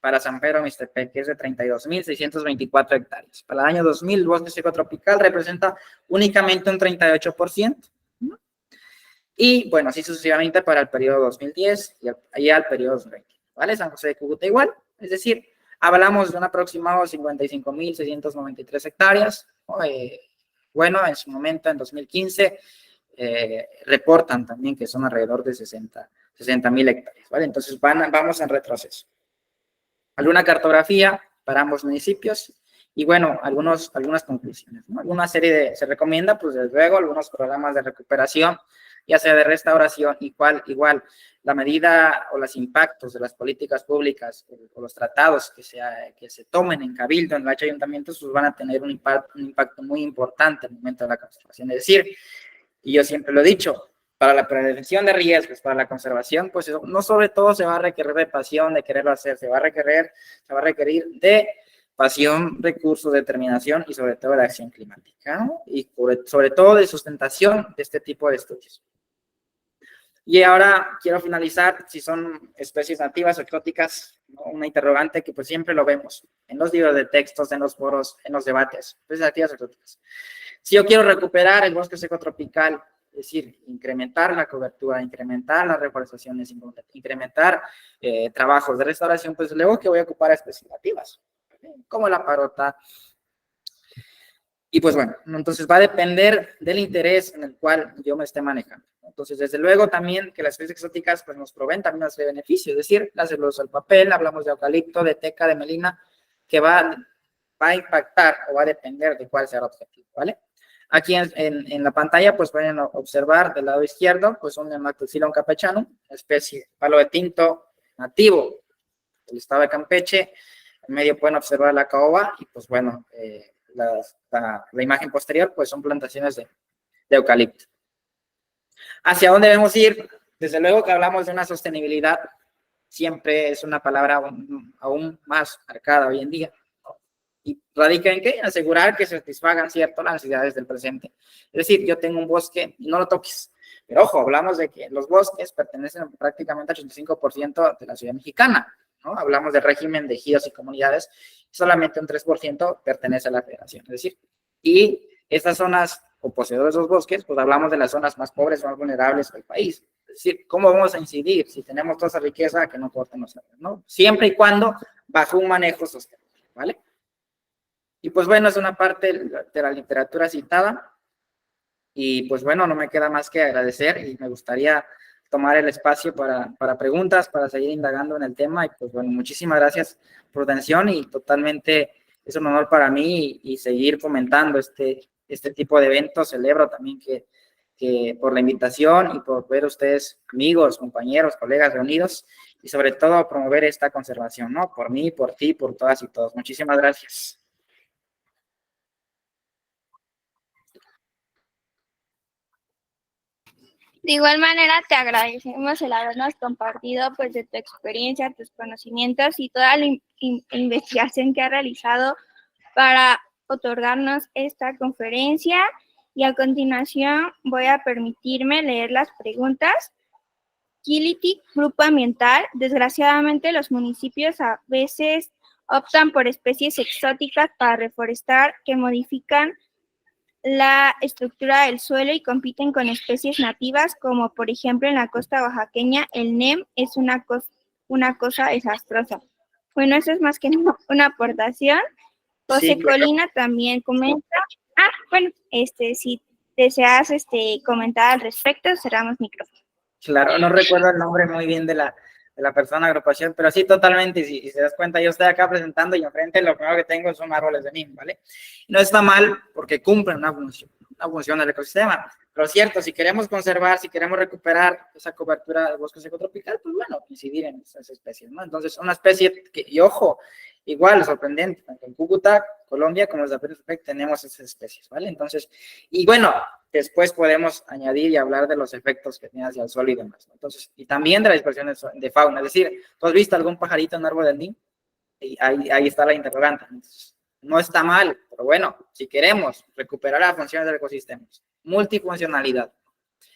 para San Pedro Mixtepec, que es de 32.624 hectáreas. Para el año 2000, el bosque seco tropical representa únicamente un 38%. ¿No? Y bueno, así sucesivamente para el periodo 2010 y al periodo 2020. ¿Vale? San José de Cúcuta igual. Es decir, hablamos de un aproximado de 55.693 hectáreas. Bueno, en su momento, en 2015, reportan también que son alrededor de 60.000 hectáreas. ¿Vale? Entonces, vamos en retroceso. Alguna cartografía para ambos municipios y bueno, algunas conclusiones, ¿no? Se recomienda, pues desde luego, algunos programas de recuperación, ya sea de restauración, igual la medida o los impactos de las políticas públicas o los tratados que se tomen en cabildo, en los ayuntamientos, pues van a tener un impacto muy importante en el momento de la conservación. Es decir, y yo siempre lo he dicho, para la prevención de riesgos, para la conservación, pues eso, no sobre todo se va a requerir de pasión, de quererlo hacer, se va a requerir de pasión, recursos, determinación y sobre todo de acción climática, ¿no? Y sobre todo de sustentación de este tipo de estudios. Y ahora quiero finalizar, si son especies nativas o exóticas, ¿no? Una interrogante que pues siempre lo vemos en los libros de textos, en los foros, en los debates, especies nativas o exóticas. Si yo quiero recuperar el bosque seco tropical, es decir, incrementar la cobertura, incrementar las reforestaciones, incrementar trabajos de restauración, pues luego que voy a ocupar especies nativas, como la parota. Y pues bueno, entonces va a depender del interés en el cual yo me esté manejando. Entonces, desde luego también que las especies exóticas pues nos proveen también de beneficios, es decir, la celulosa, el papel, hablamos de eucalipto, de teca, de melina, que va a impactar o va a depender de cuál sea el objetivo, ¿vale? Aquí en la pantalla, pues pueden observar del lado izquierdo, pues un Nematoxylon campechanum, especie palo de tinto nativo del estado de Campeche. En medio pueden observar la caoba y pues bueno, la imagen posterior, pues son plantaciones de eucalipto. ¿Hacia dónde debemos ir? Desde luego que hablamos de una sostenibilidad, siempre es una palabra aún más marcada hoy en día. ¿Y radica en qué? En asegurar que se satisfagan, ¿cierto?, las necesidades del presente. Es decir, yo tengo un bosque y no lo toques. Pero ojo, hablamos de que los bosques pertenecen prácticamente al 85% de la ciudad mexicana, ¿no? Hablamos del régimen de ejidos y comunidades, solamente un 3% pertenece a la federación. Es decir, y estas zonas o poseedores de los bosques, pues hablamos de las zonas más pobres o más vulnerables del país. Es decir, ¿cómo vamos a incidir si tenemos toda esa riqueza que no corten los árboles, ¿no? Siempre y cuando bajo un manejo sostenible, ¿vale? Y pues bueno, es una parte de la literatura citada. Y pues bueno, no me queda más que agradecer y me gustaría tomar el espacio para preguntas, para seguir indagando en el tema. Y pues bueno, muchísimas gracias por tu atención y totalmente es un honor para mí y seguir fomentando este tipo de eventos. Celebro también que por la invitación y por ver ustedes, amigos, compañeros, colegas reunidos y sobre todo promover esta conservación, ¿no? Por mí, por ti, por todas y todos. Muchísimas gracias. De igual manera, te agradecemos el habernos compartido pues de tu experiencia, tus conocimientos y toda la investigación que has realizado para otorgarnos esta conferencia. Y a continuación voy a permitirme leer las preguntas. Quilitic, Grupo Ambiental. Desgraciadamente, los municipios a veces optan por especies exóticas para reforestar que modifican la estructura del suelo y compiten con especies nativas, como por ejemplo en la costa oaxaqueña el NEM es una cosa desastrosa. Bueno, eso es más que una aportación. José Sí, claro. Colina también comenta. Bueno, si deseas comentar al respecto, cerramos micrófono. Claro, no recuerdo el nombre muy bien de la persona agrupación, pero sí, totalmente. Y si se das cuenta, yo estoy acá presentando y enfrente lo primero que tengo son árboles de nim, ¿vale? No está mal porque cumplen una función del ecosistema. Pero cierto, si queremos conservar, si queremos recuperar esa cobertura del bosque seco tropical, pues bueno, incidir en esas especies, ¿no? Entonces, una especie que, y ojo, igual, sorprendente, tanto en Cúcuta, Colombia, como en Zapotec tenemos esas especies, ¿vale? Entonces, y bueno, después podemos añadir y hablar de los efectos que tiene hacia el suelo y demás, ¿no? Entonces, y también de la dispersión de fauna, es decir, ¿tú has visto algún pajarito en árbol del Nim? Y ahí está la interrogante. Entonces, no está mal, pero bueno, si queremos recuperar las funciones del ecosistema, multifuncionalidad,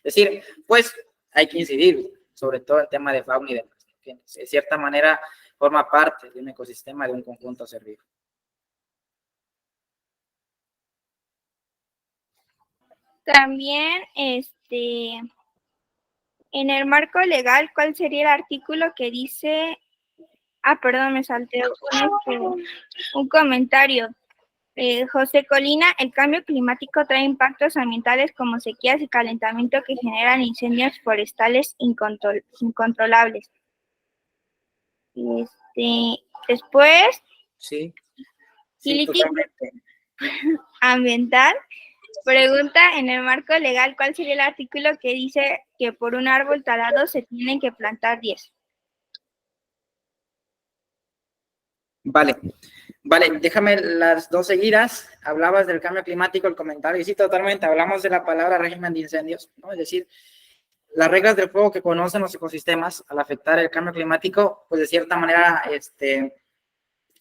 es decir, pues hay que incidir sobre todo el tema de fauna y demás, que de cierta manera forma parte de un ecosistema, de un conjunto servido. También, en el marco legal, ¿cuál sería el artículo que dice? Perdón, me salté un comentario. José Colina, el cambio climático trae impactos ambientales como sequías y calentamiento que generan incendios forestales incontrolables. Después, Sí, Kiliti totalmente. Ambiental pregunta, en el marco legal, ¿cuál sería el artículo que dice que por un árbol talado se tienen que plantar 10? Vale, déjame las dos seguidas. Hablabas del cambio climático, el comentario, y sí, totalmente, hablamos de la palabra régimen de incendios, ¿no? Es decir, las reglas del juego que conocen los ecosistemas al afectar el cambio climático, pues de cierta manera,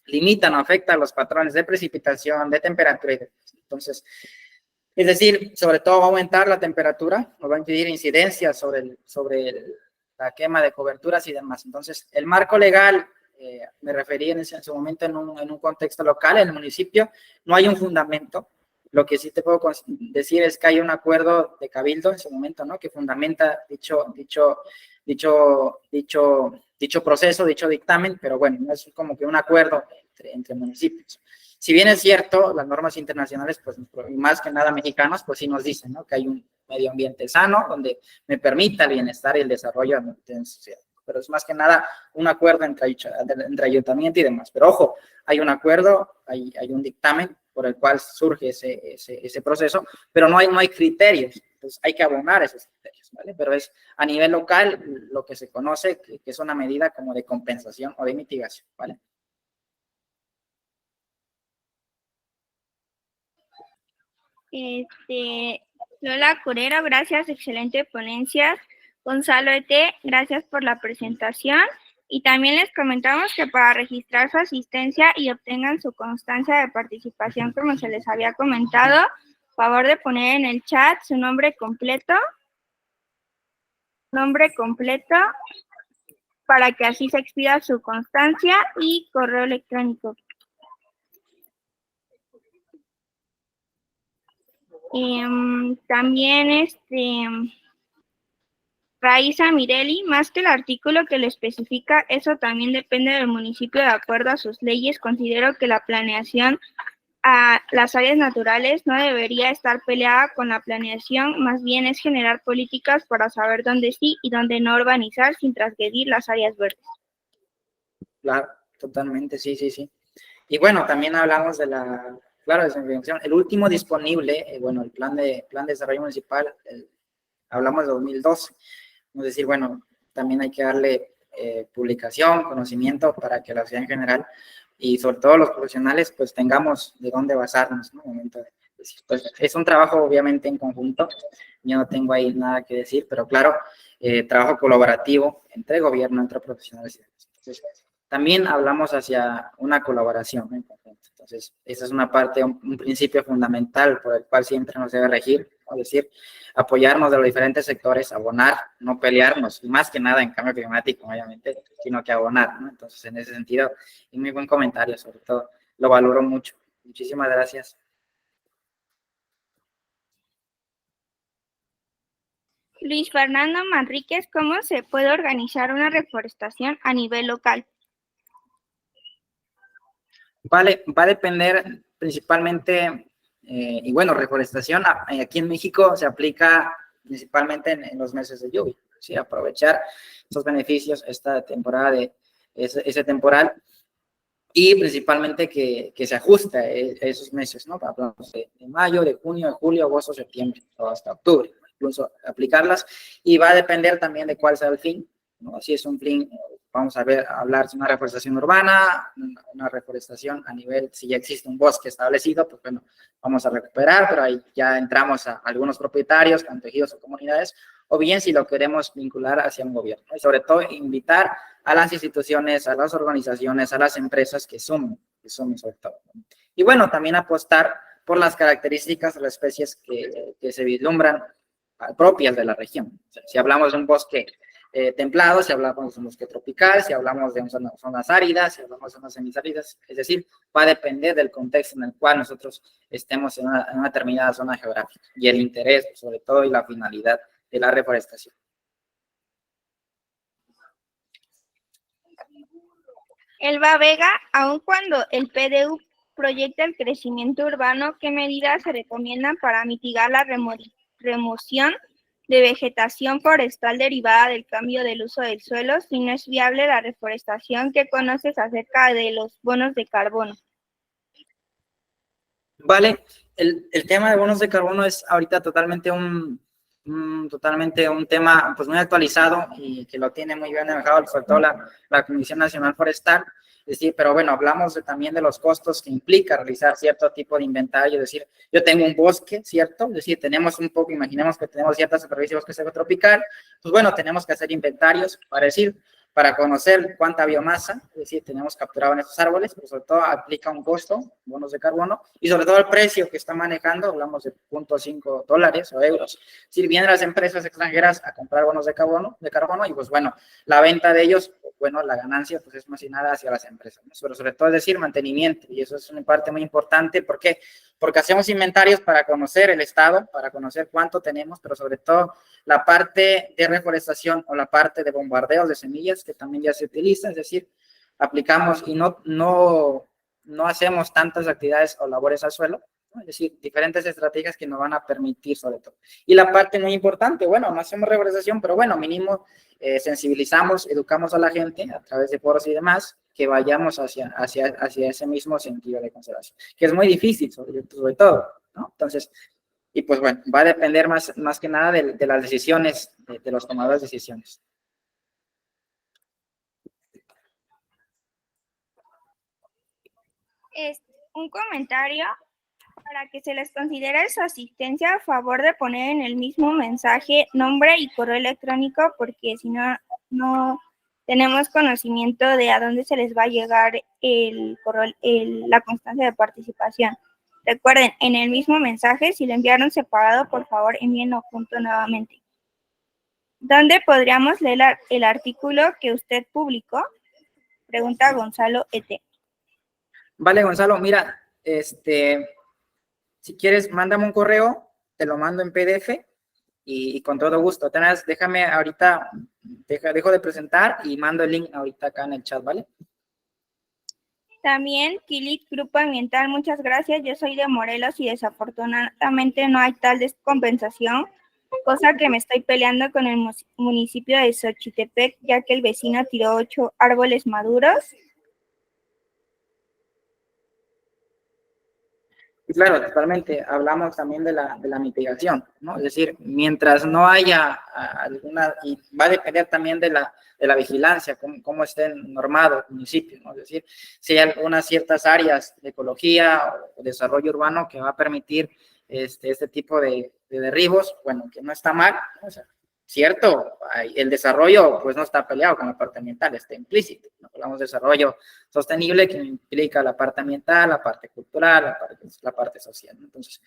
limitan o afectan los patrones de precipitación, de temperatura y demás. Entonces, es decir, sobre todo va a aumentar la temperatura, nos va a impedir incidencias sobre la quema de coberturas y demás. Entonces, el marco legal, me referí en su momento en un contexto local, en el municipio, no hay un fundamento. Lo que sí te puedo decir es que hay un acuerdo de cabildo en su momento, ¿no? Que fundamenta dicho proceso, dicho dictamen, pero bueno, no es como que un acuerdo entre municipios. Si bien es cierto, las normas internacionales, pues, y más que nada mexicanas, pues sí nos dicen, ¿no? Que hay un medio ambiente sano donde me permita el bienestar y el desarrollo de la sociedad. Pero es más que nada un acuerdo entre ayuntamiento y demás. Pero ojo, hay un acuerdo, hay un dictamen por el cual surge ese proceso, pero no hay criterios. Entonces hay que abonar esos criterios, ¿vale? Pero es a nivel local lo que se conoce que es una medida como de compensación o de mitigación, ¿vale? Lola Curero, gracias, excelente ponencia. Gonzalo E.T., gracias por la presentación. Y también les comentamos que para registrar su asistencia y obtengan su constancia de participación, como se les había comentado, favor de poner en el chat su nombre completo, para que así se expida su constancia, y correo electrónico. También Raiza Mirelli, más que el artículo que lo especifica, eso también depende del municipio de acuerdo a sus leyes. Considero que la planeación a las áreas naturales no debería estar peleada con la planeación, más bien es generar políticas para saber dónde sí y dónde no urbanizar sin transgredir las áreas verdes. Claro, totalmente, sí. Y bueno, también hablamos de el último disponible, bueno, el plan de desarrollo municipal, hablamos de 2012. Es decir, bueno, también hay que darle publicación, conocimiento para que la sociedad en general y sobre todo los profesionales pues tengamos de dónde basarnos, ¿no? Pues, es un trabajo obviamente en conjunto, yo no tengo ahí nada que decir, pero claro, trabajo colaborativo entre gobierno, entre profesionales. Entonces, también hablamos hacia una colaboración en conjunto. Entonces, esa es una parte, un principio fundamental por el cual siempre nos debe regir, es decir, apoyarnos de los diferentes sectores, abonar, no pelearnos, y más que nada en cambio climático, obviamente, sino que abonar, ¿no? Entonces, en ese sentido, y muy buen comentario, sobre todo, lo valoro mucho. Muchísimas gracias. Luis Fernando Manríquez, ¿cómo se puede organizar una reforestación a nivel local? Va a depender principalmente, y bueno, reforestación aquí en México se aplica principalmente en los meses de lluvia, ¿sí? Aprovechar esos beneficios, esta temporada de ese temporal, y principalmente que se ajuste a esos meses, ¿no? Hablamos de mayo, de junio, de julio, agosto, septiembre, o hasta octubre, incluso aplicarlas, y va a depender también de cuál sea el fin, ¿no? Si es un fin, vamos a hablar de una reforestación urbana, una reforestación a nivel, si ya existe un bosque establecido, pues bueno, vamos a recuperar, pero ahí ya entramos a algunos propietarios, tanto ejidos o comunidades, o bien si lo queremos vincular hacia un gobierno, ¿no? Y sobre todo invitar a las instituciones, a las organizaciones, a las empresas que sumen sobre todo, ¿no? Y bueno, también apostar por las características de las especies que se vislumbran propias de la región. O sea, si hablamos de un bosque templado, si hablamos de un bosque tropical, si hablamos de zonas áridas, si hablamos de zonas semiáridas, es decir, va a depender del contexto en el cual nosotros estemos en una determinada zona geográfica y el interés, sobre todo, y la finalidad de la reforestación. Elba Vega, aun cuando el PDU proyecta el crecimiento urbano, ¿qué medidas se recomiendan para mitigar la remoción de vegetación forestal derivada del cambio del uso del suelo si no es viable la reforestación? ¿Qué conoces acerca de los bonos de carbono? Vale, el tema de bonos de carbono es ahorita totalmente un tema pues muy actualizado y que lo tiene muy bien manejado, sobre todo la Comisión Nacional Forestal. Es decir, pero bueno, hablamos también de los costos que implica realizar cierto tipo de inventario. Es decir, yo tengo un bosque, ¿cierto? Es decir, tenemos un poco, imaginemos que tenemos cierta superficie de bosque seco tropical, pues bueno, tenemos que hacer inventarios para conocer cuánta biomasa, es decir, tenemos capturado en esos árboles, pero sobre todo aplica un costo, bonos de carbono, y sobre todo el precio que está manejando, hablamos de $0.5 o euros. Es decir, vienen las empresas extranjeras a comprar bonos de carbono, y pues bueno, la venta de ellos, bueno, la ganancia pues es más y nada hacia las empresas, ¿no? Pero sobre todo es decir, mantenimiento, y eso es una parte muy importante. ¿Por qué? Porque hacemos inventarios para conocer el estado, para conocer cuánto tenemos, pero sobre todo la parte de reforestación o la parte de bombardeos de semillas, que también ya se utiliza, es decir, aplicamos y no hacemos tantas actividades o labores al suelo, ¿no? Es decir, diferentes estrategias que nos van a permitir sobre todo. Y la parte muy importante, bueno, no hacemos reforestación, pero bueno, mínimo sensibilizamos, educamos a la gente a través de foros y demás, que vayamos hacia ese mismo sentido de conservación, que es muy difícil sobre todo, ¿no? Entonces, y pues bueno, va a depender más que nada de las decisiones, de los tomadores de decisiones. Un comentario para que se les considere su asistencia, a favor de poner en el mismo mensaje nombre y correo electrónico, porque si no, no tenemos conocimiento de a dónde se les va a llegar la constancia de participación. Recuerden, en el mismo mensaje, si lo enviaron separado, por favor envíenlo junto nuevamente. ¿Dónde podríamos leer el artículo que usted publicó? Pregunta Gonzalo E.T. Vale, Gonzalo, mira, si quieres, mándame un correo, te lo mando en PDF y con todo gusto. Déjame ahorita, dejo de presentar y mando el link ahorita acá en el chat, ¿vale? También, Kilit Grupo Ambiental, muchas gracias. Yo soy de Morelos y desafortunadamente no hay tal descompensación, cosa que me estoy peleando con el municipio de Xochitepec, ya que el vecino tiró 8 árboles maduros. Y claro, totalmente. Hablamos también de la mitigación, ¿no? Es decir, mientras no haya alguna, y va a depender también de la vigilancia, cómo esté normado el municipio, ¿no? Es decir, si hay algunas ciertas áreas de ecología o desarrollo urbano que va a permitir este tipo de derribos, bueno, que no está mal, ¿no? O sea, cierto, el desarrollo pues no está peleado con la parte ambiental, está implícito, ¿no? Hablamos de desarrollo sostenible que implica la parte ambiental, la parte cultural, la parte social, ¿no? Entonces,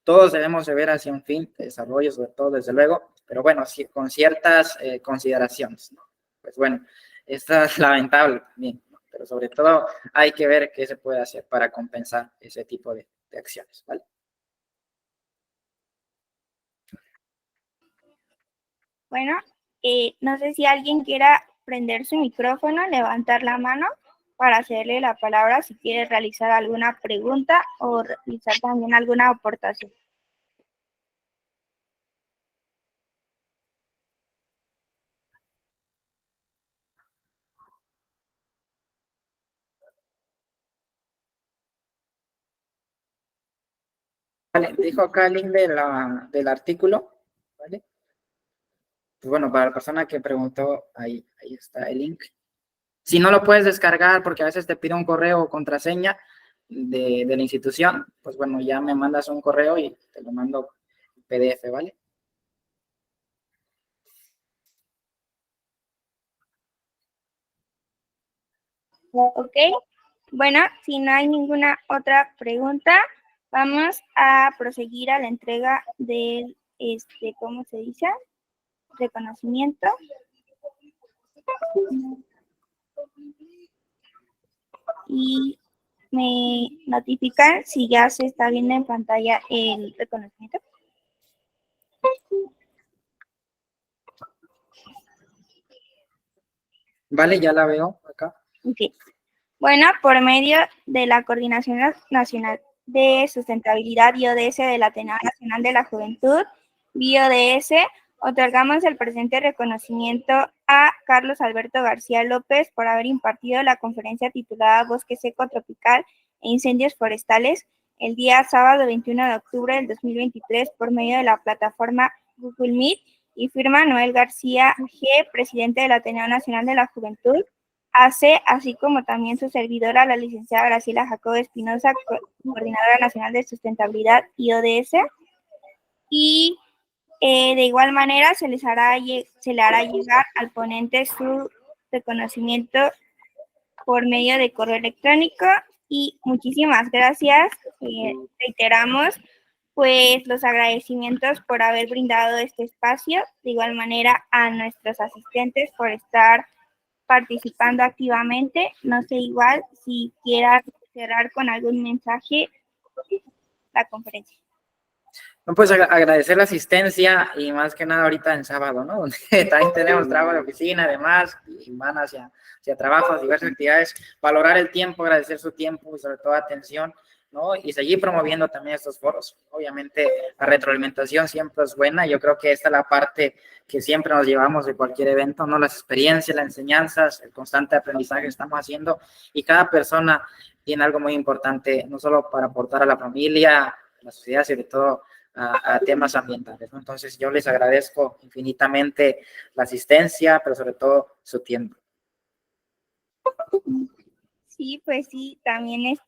todos debemos de ver hacia un fin de desarrollo, sobre todo, desde luego, pero bueno, sí, con ciertas consideraciones, ¿no? Pues bueno, esta es lamentable también, ¿no? Pero sobre todo hay que ver qué se puede hacer para compensar ese tipo de acciones, ¿vale? Bueno, no sé si alguien quiera prender su micrófono, levantar la mano. para cederle la palabra si quiere realizar alguna pregunta o realizar también alguna aportación. Vale, dijo acá el link del artículo, ¿vale? Pues bueno, para la persona que preguntó, ahí está el link. Si no lo puedes descargar porque a veces te pide un correo o contraseña de la institución, pues bueno, ya me mandas un correo y te lo mando PDF, ¿vale? Ok, bueno, si no hay ninguna otra pregunta, vamos a proseguir a la entrega del, ¿cómo se dice? Reconocimiento. Y me notifican si ya se está viendo en pantalla el reconocimiento. Vale, ya la veo acá. Okay. Bueno, por medio de la Coordinación Nacional de Sustentabilidad y ODS del Ateneo Nacional de la Juventud, BioDS, otorgamos el presente reconocimiento a Carlos Alberto García López por haber impartido la conferencia titulada Bosque Seco Tropical e Incendios Forestales el día sábado 21 de octubre del 2023 por medio de la plataforma Google Meet, y firma Noel García G., presidente del Ateneo Nacional de la Juventud, así como también su servidora, la licenciada Graciela Jacobo Espinosa, coordinadora nacional de sustentabilidad y ODS. Y de igual manera se le hará llegar al ponente su reconocimiento por medio de correo electrónico. Y muchísimas gracias. Reiteramos pues los agradecimientos por haber brindado este espacio, de igual manera a nuestros asistentes por estar participando activamente. No sé igual si quiera cerrar con algún mensaje la conferencia. No, pues agradecer la asistencia y más que nada ahorita en sábado, ¿no? Donde también tenemos trabajo de oficina, además, y van hacia trabajos, diversas actividades, valorar el tiempo, agradecer su tiempo y sobre todo atención, ¿no? Y seguir promoviendo también estos foros. Obviamente la retroalimentación siempre es buena, yo creo que esta es la parte que siempre nos llevamos de cualquier evento, ¿no? Las experiencias, las enseñanzas, el constante aprendizaje que estamos haciendo, y cada persona tiene algo muy importante, no solo para aportar a la familia, a la sociedad, sino todo a temas ambientales, ¿no? Entonces yo les agradezco infinitamente la asistencia, pero sobre todo su tiempo. Sí, pues sí, también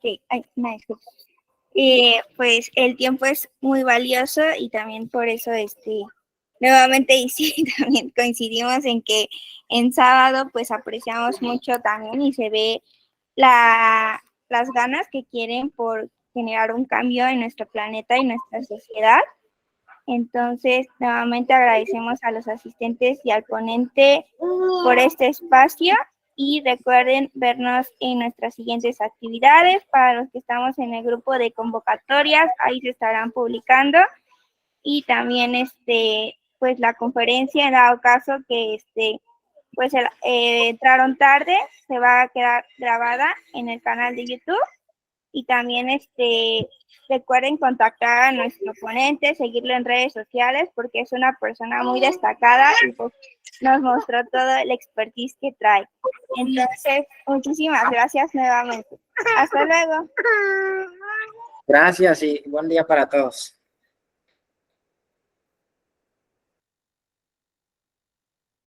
pues el tiempo es muy valioso y también por eso nuevamente y sí, también coincidimos en que en sábado pues apreciamos mucho también y se ve las ganas que quieren por generar un cambio en nuestro planeta y nuestra sociedad. Entonces, nuevamente agradecemos a los asistentes y al ponente por este espacio, y recuerden vernos en nuestras siguientes actividades. Para los que estamos en el grupo de convocatorias, ahí se estarán publicando, y también pues la conferencia, en dado caso que pues entraron tarde, se va a quedar grabada en el canal de YouTube. Y también recuerden contactar a nuestro ponente, seguirlo en redes sociales porque es una persona muy destacada y pues nos mostró todo el expertise que trae. Entonces, muchísimas gracias nuevamente. Hasta luego. Gracias y buen día para todos.